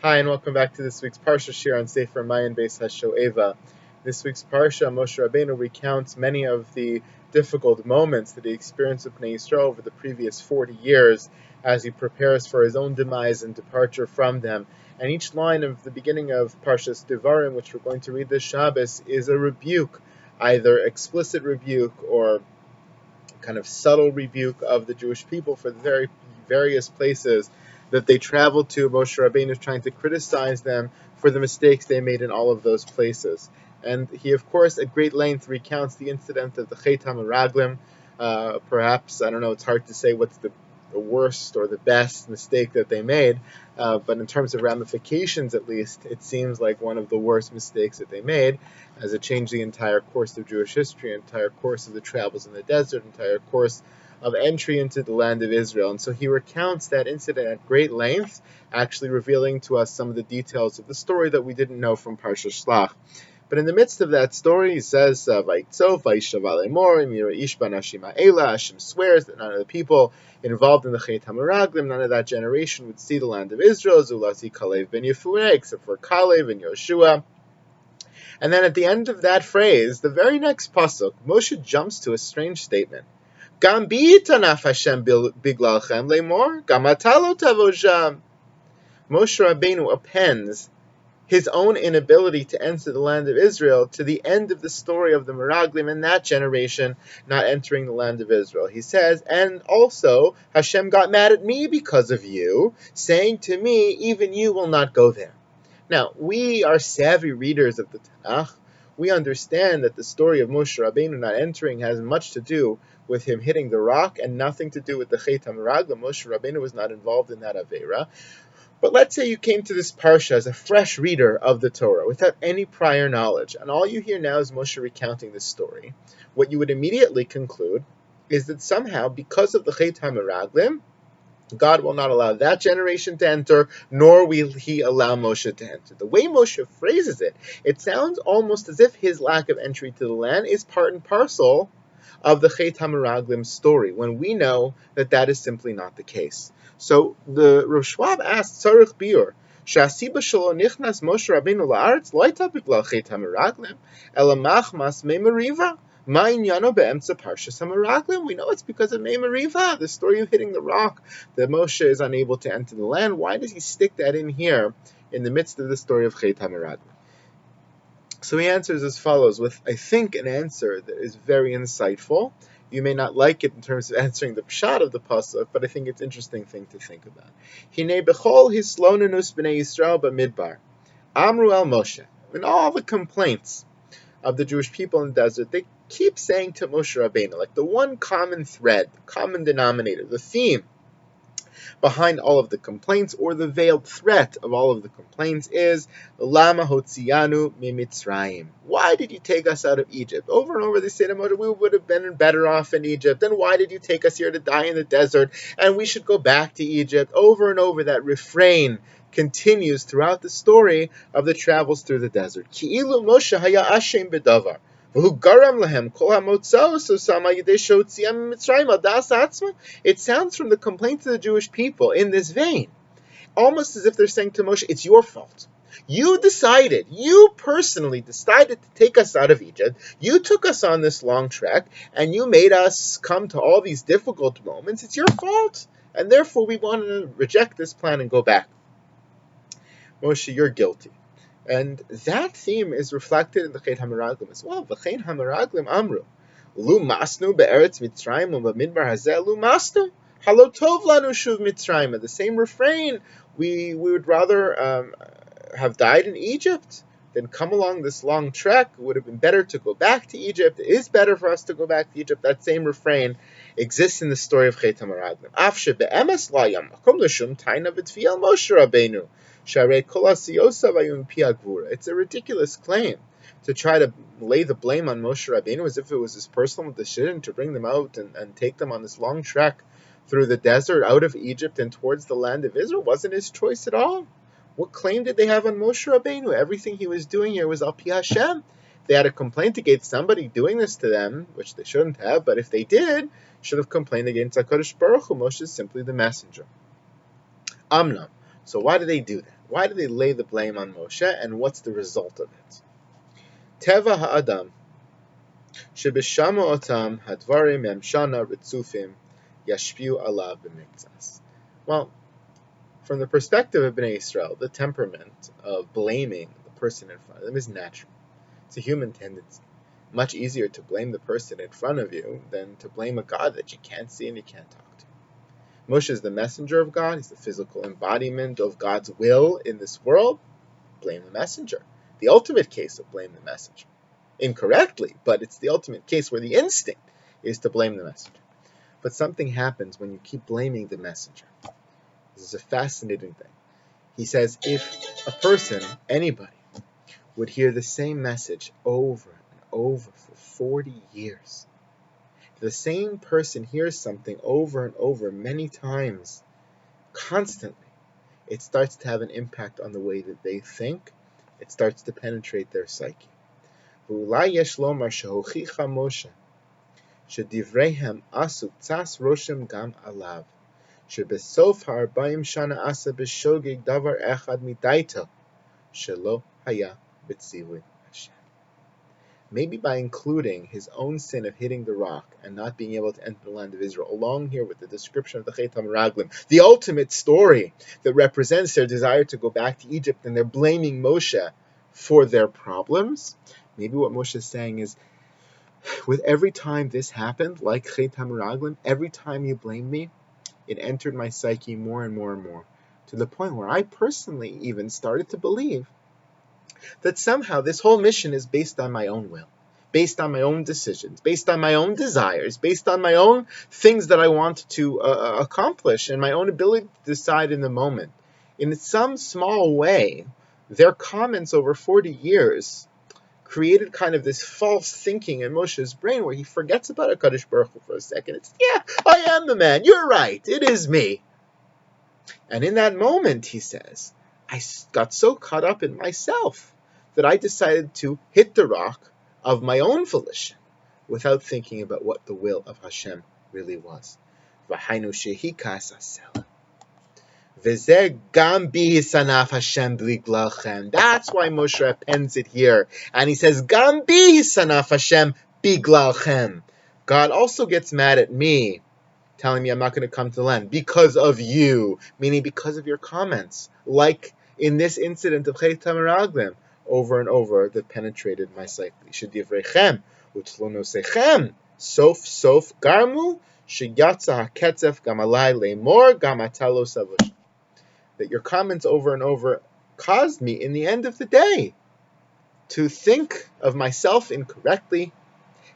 Hi, and welcome back to this week's Parsha Shir on Sefer Maayan, Beit Hashoeva. This week's Parsha, Moshe Rabbeinu recounts many of the difficult moments that he experienced with Bnei Yisrael over the previous 40 years as he prepares for his own demise and departure from them. And each line of the beginning of Parshat Devraim, which we're going to read this Shabbos, is a rebuke, either explicit rebuke or kind of subtle rebuke of the Jewish people for the very various places that they traveled to. Moshe Rabbeinu is trying to criticize them for the mistakes they made in all of those places. And he, of course, at great length recounts the incident of the Chet HaMeraglim. Perhaps, I don't know, it's hard to say what's the worst or the best mistake that they made, but in terms of ramifications, at least, it seems like one of the worst mistakes that they made, as it changed the entire course of Jewish history, entire course of the travels in the desert, entire course of entry into the land of Israel. And so he recounts that incident at great length, actually revealing to us some of the details of the story that we didn't know from Parshat Shlach. But in the midst of that story, he says, Hashem swears that none of the people involved in the Chet HaMeraglim, none of that generation would see the land of Israel, Zulasi Kalev ben Yefuneh, except for Kalev and Yoshua. And then at the end of that phrase, the very next pasuk, Moshe jumps to a strange statement. Gam bi tanaf Hashem biglalchem lemor, gam ata lo tavo sham. Moshe Rabbeinu appends his own inability to enter the land of Israel to the end of the story of the Meraglim and that generation not entering the land of Israel. He says, and also Hashem got mad at me because of you, saying to me, even you will not go there. Now, we are savvy readers of the Tanakh. We understand that the story of Moshe Rabbeinu not entering has much to do with him hitting the rock and nothing to do with the Chet HaMeraglim. Moshe Rabbeinu was not involved in that Aveira. But let's say you came to this Parsha as a fresh reader of the Torah without any prior knowledge, and all you hear now is Moshe recounting this story. What you would immediately conclude is that somehow, because of the Chet HaMeraglim, God will not allow that generation to enter, nor will he allow Moshe to enter. The way Moshe phrases it, it sounds almost as if his lack of entry to the land is part and parcel of the Chet HaMeraglim story, when we know that that is simply not the case. So the Rosh Schwab asked, Tzarich Biur, Shasiba shelo nichnas Moshe Rabbeinu la'aretz lo hayta biglal Chet HaMeraglim, ela machmas me'meriva. Maayan be'emtza Parshas HaMeraglim. We know it's because of Me'meriva, the story of hitting the rock, that Moshe is unable to enter the land. Why does he stick that in here in the midst of the story of Chet HaMeraglim? So he answers as follows, with, I think, an answer that is very insightful. You may not like it in terms of answering the pshat of the pasuk, but I think it's an interesting thing to think about. Hinei bechol hislonenus b'nei Yisrael b'midbar, amru el Moshe. In all the complaints of the Jewish people in the desert, they keep saying to Moshe Rabbeinu, like the one common thread, the common denominator, the theme behind all of the complaints, or the veiled threat of all of the complaints, is Lama Hotzianu Mimitzrayim. Why did you take us out of Egypt? Over and over they say to Moshe, we would have been better off in Egypt. Then why did you take us here to die in the desert? And we should go back to Egypt. Over and over that refrain continues throughout the story of the travels through the desert. Ki'ilu Moshe haya ashem bedavar. It sounds from the complaints of the Jewish people in this vein, almost as if they're saying to Moshe, it's your fault. You personally decided to take us out of Egypt. You took us on this long trek, and you made us come to all these difficult moments. It's your fault, and therefore we want to reject this plan and go back. Moshe, you're guilty. And that theme is reflected in the Chet HaMeraglim as well. The Chet HaMeraglim amru, Lu masnu be'eretz Mitzrayim u'b'midbar hazeh lu masnu, halo tov lanu shuv Mitzrayim. The same refrain, we would rather have died in Egypt than come along this long trek. It would have been better to go back to Egypt. It is better for us to go back to Egypt. That same refrain exists in the story of Chet HaMeraglim. Af shebe'emes la yam makom l'shum taina v'tfiel Moshe Rabbeinu. It's a ridiculous claim to try to lay the blame on Moshe Rabbeinu as if it was his personal decision to bring them out and take them on this long trek through the desert out of Egypt and towards the land of Israel. It wasn't his choice at all. What claim did they have on Moshe Rabbeinu? Everything he was doing here was al pi Hashem. They had a complaint against somebody doing this to them, which they shouldn't have, but if they did, should have complained against HaKadosh Baruch Hu. Moshe is simply the messenger. Amnam. So why do they do that? Why do they lay the blame on Moshe, and what's the result of it? Teva ha'adam shebishama otam hadvarim emshana ritzufim yashpiu alav b'miktzas. Well, from the perspective of Bnei Israel, the temperament of blaming the person in front of them is natural. It's a human tendency. Much easier to blame the person in front of you than to blame a God that you can't see and you can't talk to. Moshe is the messenger of God. He's the physical embodiment of God's will in this world. Blame the messenger. The ultimate case of blame the messenger. Incorrectly, but it's the ultimate case where the instinct is to blame the messenger. But something happens when you keep blaming the messenger. This is a fascinating thing. He says if a person, anybody, would hear the same message over and over for 40 years, if the same person hears something over and over many times, constantly, it starts to have an impact on the way that they think. It starts to penetrate their psyche. ואולי יש לומר שהוכיח משה שדבריהם עשו קצת רושם גם עליו, שבסוף 40 שנה עשה בשוגג דבר אחד מדעתו, שלא היה בציווי Hashem. Maybe by including his own sin of hitting the rock and not being able to enter the land of Israel, along here with the description of the Chet HaMeraglim, the ultimate story that represents their desire to go back to Egypt, and they're blaming Moshe for their problems. Maybe what Moshe is saying is, with every time this happened, like Chet HaMeraglim, every time you blamed me, it entered my psyche more and more and more, to the point where I personally even started to believe that somehow this whole mission is based on my own will, based on my own decisions, based on my own desires, based on my own things that I want to accomplish, and my own ability to decide in the moment. In some small way, their comments over 40 years created kind of this false thinking in Moshe's brain where he forgets about HaKadosh Baruch Hu for a second. It's, yeah, I am the man. You're right. It is me. And in that moment, he says, I got so caught up in myself that I decided to hit the rock of my own volition without thinking about what the will of Hashem really was. V'hainu shehikas asel. V'zeh gam bi sanaf Hashem b'glachem. That's why Moshe appends it here. And he says, gam bi sanaf Hashem b'glachem. God also gets mad at me, telling me I'm not going to come to the land because of you, meaning because of your comments, like in this incident of Chet HaMeraglim, over and over, that penetrated my psyche. Shedivrechem u'tzlonosechem sof sof garmu sheyatza haketzef gam alai leimor gam atalo savush. That your comments over and over caused me, in the end of the day, to think of myself incorrectly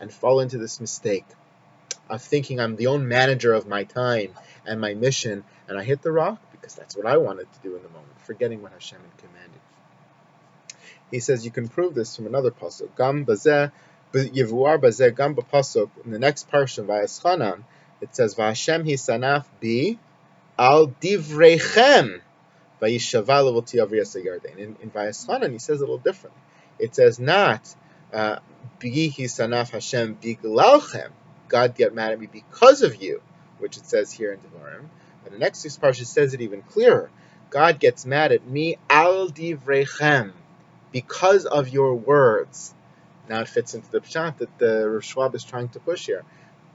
and fall into this mistake of thinking I'm the own manager of my time and my mission, and I hit the rock because that's what I wanted to do in the moment, forgetting what Hashem had commanded. He says you can prove this from another pasuk. Gam bazeh yivuar bazeh gam b'pasuk in the next parsha Vayeschanan. It says V'Hashem hisanaf bi al divrechem vayishava levoti avri yarden. In Vayeschanan he says a little differently. It says not bi hisanaf Hashem biglalchem. God get mad at me because of you, which it says here in Devraim. But the next parsha says it even clearer. God gets mad at me al divrechem, because of your words. Now it fits into the pshat that the Rosh Schwab is trying to push here.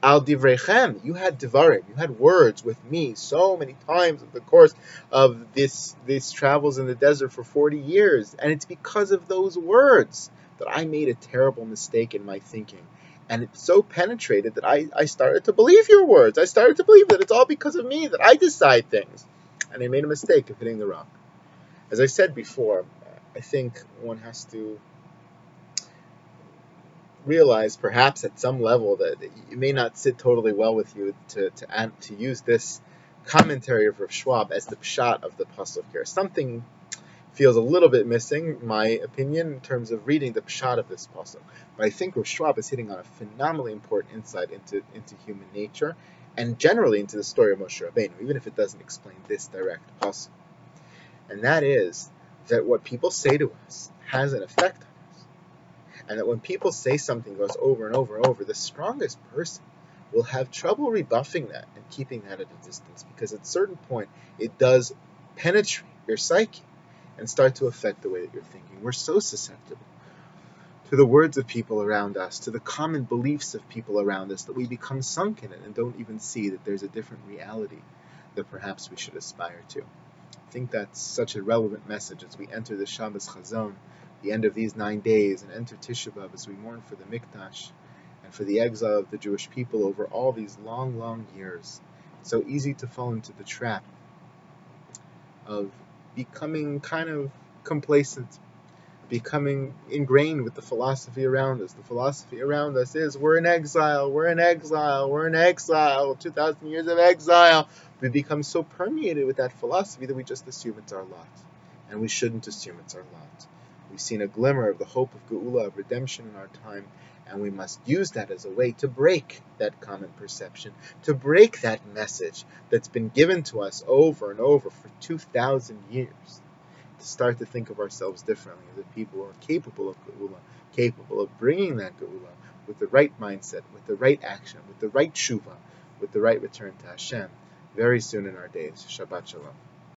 Al divrechem, you had Devraim, you had words with me so many times in the course of these travels in the desert for 40 years, and it's because of those words that I made a terrible mistake in my thinking. And it so penetrated that I started to believe your words. I started to believe that it's all because of me, that I decide things. And I made a mistake of hitting the rock. As I said before, I think one has to realize, perhaps at some level, that it may not sit totally well with you to use this commentary of Rav Schwab as the pshat of the pasuk here. Something feels a little bit missing, in my opinion, in terms of reading the pshat of this pasuk. But I think Rav Schwab is hitting on a phenomenally important insight into human nature, and generally into the story of Moshe Rabbeinu, even if it doesn't explain this direct pasuk. And that is that what people say to us has an effect on us. And that when people say something goes over and over and over, the strongest person will have trouble rebuffing that and keeping that at a distance, because at a certain point it does penetrate your psyche. and start to affect the way that you're thinking. We're so susceptible to the words of people around us, to the common beliefs of people around us, that we become sunk in it and don't even see that there's a different reality that perhaps we should aspire to. I think that's such a relevant message as we enter the Shabbos Hazon, the end of these 9 days, and enter Tisha B'Av as we mourn for the Mikdash and for the exile of the Jewish people over all these long, long years. It's so easy to fall into the trap of becoming kind of complacent, becoming ingrained with the philosophy around us. The philosophy around us is, we're in exile, we're in exile, we're in exile, 2,000 years of exile. We become so permeated with that philosophy that we just assume it's our lot. And we shouldn't assume it's our lot. We've seen a glimmer of the hope of Geula, of redemption in our time, and we must use that as a way to break that common perception, to break that message that's been given to us over and over for 2,000 years. To start to think of ourselves differently as a people who are capable of Geula, capable of bringing that Geula with the right mindset, with the right action, with the right tshuva, with the right return to Hashem, very soon in our days. Shabbat Shalom.